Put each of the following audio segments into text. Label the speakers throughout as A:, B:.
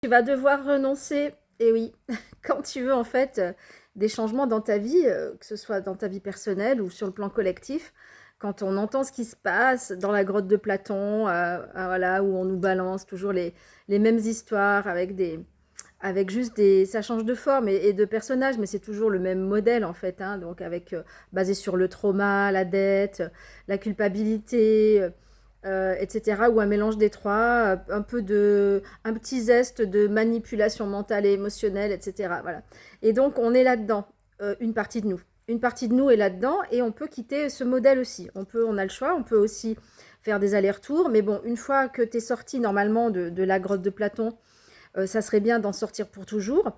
A: Tu vas devoir renoncer, et oui, quand tu veux en fait des changements dans ta vie, que ce soit dans ta vie personnelle ou sur le plan collectif, quand on entend ce qui se passe dans la grotte de Platon, voilà, où on nous balance toujours les mêmes histoires avec juste des, ça change de forme et de personnage, mais c'est toujours le même modèle en fait, hein, donc avec basé sur le trauma, la dette, la culpabilité, etc. Ou un mélange des trois, un petit zeste de manipulation mentale et émotionnelle, etc. Voilà. Et donc on est là-dedans, une partie de nous. Une partie de nous est là-dedans et on peut quitter ce modèle aussi. On a le choix, on peut aussi faire des allers-retours, mais bon, une fois que tu es sorti normalement de la grotte de Platon, ça serait bien d'en sortir pour toujours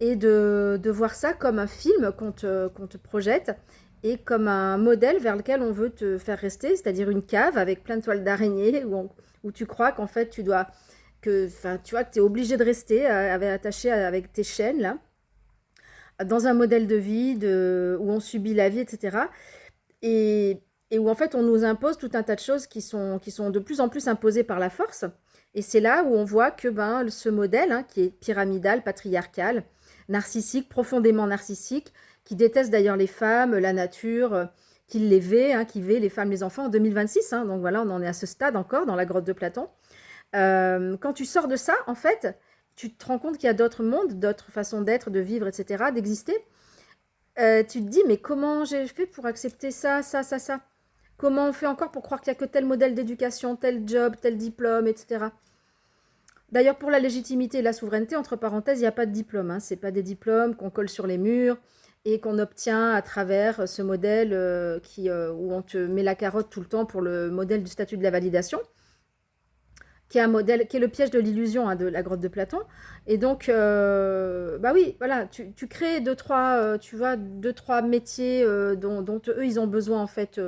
A: et de voir ça comme un film qu'on te projette et comme un modèle vers lequel on veut te faire rester, c'est-à-dire une cave avec plein de toiles d'araignée où tu crois qu'en fait tu dois, tu vois, que tu es obligé de rester attaché avec tes chaînes là, dans un modèle de vie où on subit la vie, etc. Et, et où en fait on nous impose tout un tas de choses qui sont de plus en plus imposées par la force. Et c'est là où on voit que ben, ce modèle, hein, qui est pyramidal, patriarcal, narcissique, profondément narcissique, qui déteste d'ailleurs les femmes, la nature, qui les vait, hein, qui vait les femmes, les enfants en 2026. Hein, donc voilà, on en est à ce stade encore dans la grotte de Platon. Quand tu sors de ça, en fait, tu te rends compte qu'il y a d'autres mondes, d'autres façons d'être, de vivre, etc., d'exister. Tu te dis, mais comment j'ai fait pour accepter ça, ça, ça, ça? Comment on fait encore pour croire qu'il n'y a que tel modèle d'éducation, tel job, tel diplôme, etc. D'ailleurs, pour la légitimité et la souveraineté, entre parenthèses, il n'y a pas de diplôme. Hein. Ce pas des diplômes qu'on colle sur les murs et qu'on obtient à travers ce modèle où on te met la carotte tout le temps pour le modèle du statut de la validation, qui est un modèle, qui est le piège de l'illusion, hein, de la grotte de Platon. Et donc, bah oui, voilà, tu crées tu vois, deux, trois métiers dont eux, ils ont besoin, en fait,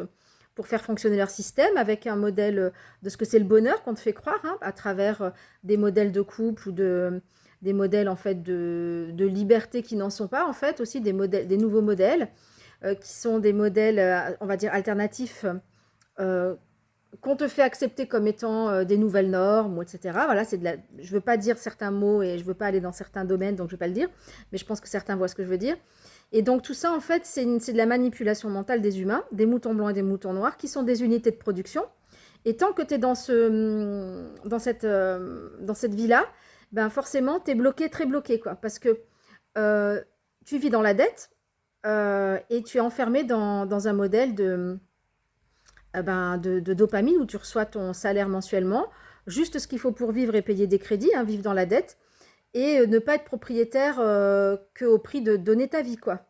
A: pour faire fonctionner leur système, avec un modèle de ce que c'est le bonheur qu'on te fait croire, hein, à travers des modèles de couple ou des modèles, en fait, de liberté qui n'en sont pas, en fait, aussi des nouveaux modèles, qui sont des modèles, on va dire, alternatifs, euh, qu'on te fait accepter comme étant des nouvelles normes, etc. Voilà, je ne veux pas dire certains mots et je ne veux pas aller dans certains domaines, donc je ne vais pas le dire, mais je pense que certains voient ce que je veux dire. Et donc tout ça, en fait, c'est de la manipulation mentale des humains, des moutons blancs et des moutons noirs, qui sont des unités de production. Et tant que tu es dans cette vie-là, ben forcément, tu es bloqué, très bloqué, quoi. Parce que euh, tu vis dans la dette et tu es enfermé dans un modèle de dopamine où tu reçois ton salaire mensuellement, juste ce qu'il faut pour vivre et payer des crédits, hein, vivre dans la dette, et ne pas être propriétaire qu'au prix de donner ta vie, quoi.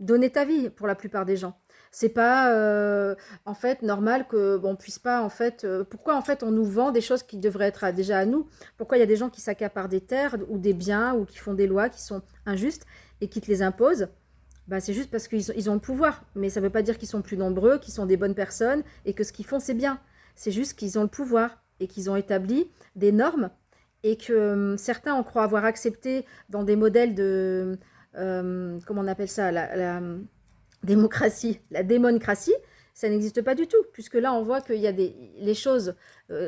A: Donner ta vie pour la plupart des gens. C'est pas en fait normal que bon, on puisse pas en fait. Pourquoi en fait on nous vend des choses qui devraient être déjà à nous? Pourquoi il y a des gens qui s'accaparent des terres ou des biens ou qui font des lois qui sont injustes et qui te les imposent? Bah, c'est juste parce qu'ils ont le pouvoir. Mais ça ne veut pas dire qu'ils sont plus nombreux, qu'ils sont des bonnes personnes et que ce qu'ils font, c'est bien. C'est juste qu'ils ont le pouvoir et qu'ils ont établi des normes et que certains en croient avoir accepté dans des modèles de... comment on appelle ça, la démocratie, la démocratie, ça n'existe pas du tout, puisque là, on voit qu'il y a les choses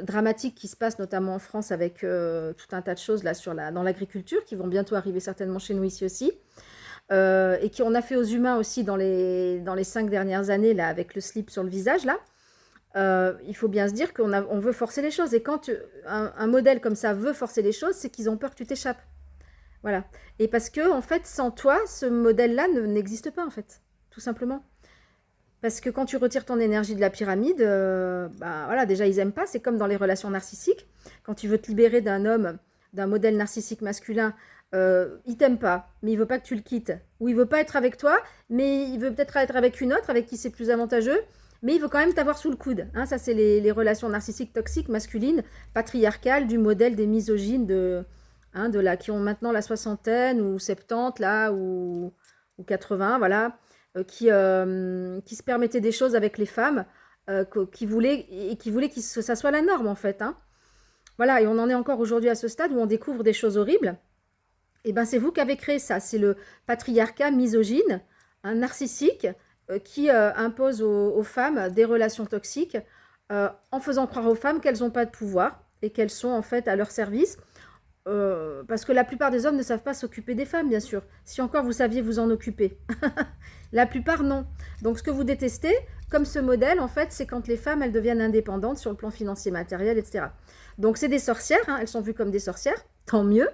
A: dramatiques qui se passent, notamment en France, avec tout un tas de choses là, dans l'agriculture, qui vont bientôt arriver certainement chez nous ici aussi, et qu'on a fait aux humains aussi dans les 5 dernières années, là, avec le slip sur le visage, là, il faut bien se dire on veut forcer les choses. Et quand un modèle comme ça veut forcer les choses, c'est qu'ils ont peur que tu t'échappes. Voilà. Et parce que, en fait, sans toi, ce modèle-là n'existe pas, en fait. Tout simplement. Parce que quand tu retires ton énergie de la pyramide, bah, voilà, déjà, ils aiment pas. C'est comme dans les relations narcissiques. Quand tu veux te libérer d'un homme, d'un modèle narcissique masculin, il t'aime pas, mais il veut pas que tu le quittes. Ou il veut pas être avec toi, mais il veut peut-être être avec une autre, avec qui c'est plus avantageux, mais il veut quand même t'avoir sous le coude. Hein, ça, c'est les relations narcissiques toxiques, masculines, patriarcales, du modèle des misogynes qui ont maintenant la soixantaine ou 70, là, ou 80, voilà, qui se permettaient des choses avec les femmes, qui voulaient que ça soit la norme, en fait. Hein. Voilà, et on en est encore aujourd'hui à ce stade où on découvre des choses horribles. Et ben c'est vous qui avez créé ça. C'est le patriarcat misogyne, un narcissique, qui impose aux femmes des relations toxiques en faisant croire aux femmes qu'elles n'ont pas de pouvoir et qu'elles sont en fait à leur service, parce que la plupart des hommes ne savent pas s'occuper des femmes, bien sûr. Si encore vous saviez vous en occuper. La plupart, non. Donc, ce que vous détestez, comme ce modèle, en fait, c'est quand les femmes, elles deviennent indépendantes sur le plan financier, matériel, etc. Donc, c'est des sorcières, hein, elles sont vues comme des sorcières, tant mieux.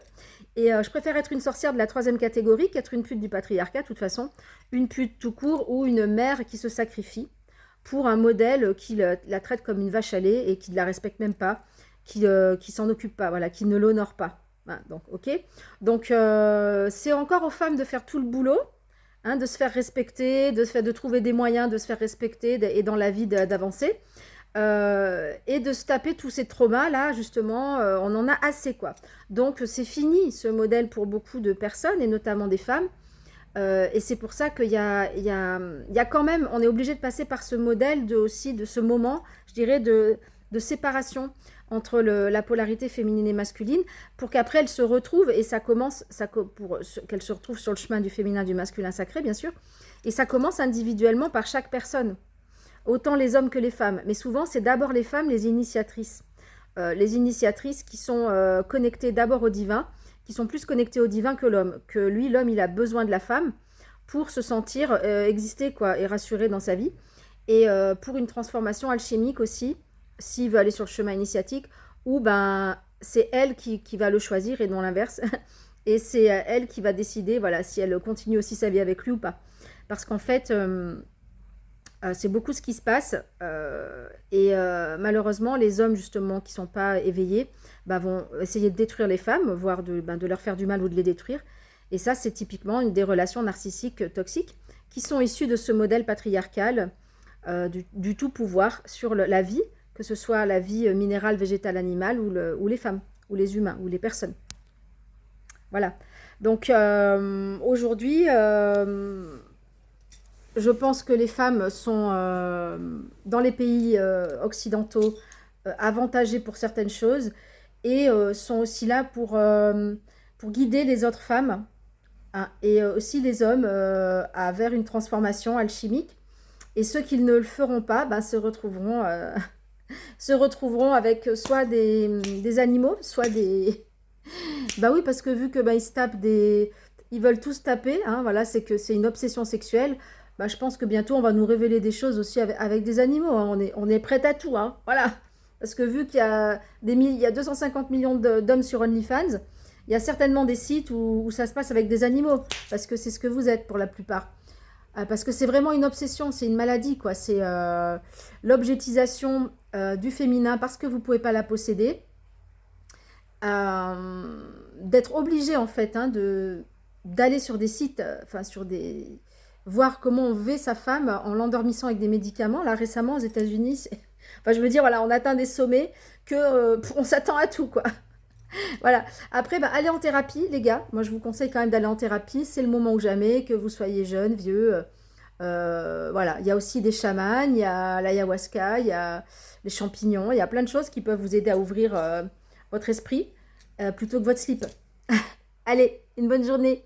A: Et je préfère être une sorcière de la 3e catégorie qu'être une pute du patriarcat, de toute façon. Une pute tout court ou une mère qui se sacrifie pour un modèle qui la traite comme une vache à lait et qui ne la respecte même pas, qui s'en occupe pas, voilà, qui ne l'honore pas. Voilà, donc, ok. Donc, c'est encore aux femmes de faire tout le boulot, hein, de se faire respecter, de trouver des moyens de se faire respecter et dans la vie d'avancer. Et de se taper tous ces traumas-là, justement, on en a assez, quoi. Donc, c'est fini, ce modèle, pour beaucoup de personnes, et notamment des femmes. Et c'est pour ça qu'il y a quand même, on est obligé de passer par ce modèle aussi, de ce moment, je dirais, de séparation entre la polarité féminine et masculine, pour qu'après elle se retrouve, et ça commence, pour qu'elle se retrouve sur le chemin du féminin, du masculin sacré, bien sûr, et ça commence individuellement par chaque personne, autant les hommes que les femmes. Mais souvent, c'est d'abord les femmes, les initiatrices. Les initiatrices qui sont connectées d'abord au divin, qui sont plus connectées au divin que l'homme. Que lui, l'homme, il a besoin de la femme pour se sentir exister, quoi, et rassuré dans sa vie. Et pour une transformation alchimique aussi, s'il veut aller sur le chemin initiatique, où ben, c'est elle qui va le choisir et non l'inverse. Et c'est elle qui va décider, voilà, si elle continue aussi sa vie avec lui ou pas. Parce qu'en fait, c'est beaucoup ce qui se passe. Et malheureusement, les hommes, justement, qui ne sont pas éveillés, bah, vont essayer de détruire les femmes, voire de leur faire du mal ou de les détruire. Et ça, c'est typiquement une des relations narcissiques toxiques qui sont issues de ce modèle patriarcal du tout pouvoir sur la vie, que ce soit la vie minérale, végétale, animale, ou les femmes, ou les humains, ou les personnes. Voilà. Donc, aujourd'hui, je pense que les femmes sont, dans les pays occidentaux, avantagées pour certaines choses, et sont aussi là pour guider les autres femmes, hein, et aussi les hommes vers une transformation alchimique. Et ceux qui ne le feront pas, ben, se retrouveront avec soit des animaux, soit des... Bah oui, parce que vu que bah, ils se tapent ils veulent tous taper, hein, voilà, c'est que c'est une obsession sexuelle. Bah, je pense que bientôt on va nous révéler des choses aussi avec des animaux, hein. On est prêt à tout, hein, voilà. Parce que vu qu'il y a il y a 250 millions d'hommes sur OnlyFans, il y a certainement des sites où ça se passe avec des animaux, parce que c'est ce que vous êtes pour la plupart. Parce que c'est vraiment une obsession, c'est une maladie, quoi. C'est l'objectisation du féminin parce que vous ne pouvez pas la posséder. D'être obligé, en fait, hein, d'aller sur des sites, enfin, voir comment on vêt sa femme en l'endormissant avec des médicaments. Là, récemment, aux États-Unis, enfin, je veux dire, voilà, on atteint des sommets on s'attend à tout, quoi. Voilà. Après, bah, allez en thérapie, les gars. Moi, je vous conseille quand même d'aller en thérapie. C'est le moment ou jamais, que vous soyez jeune, vieux. Voilà. Il y a aussi des chamans, il y a l'ayahuasca, il y a les champignons. Il y a plein de choses qui peuvent vous aider à ouvrir votre esprit plutôt que votre slip. Allez, une bonne journée.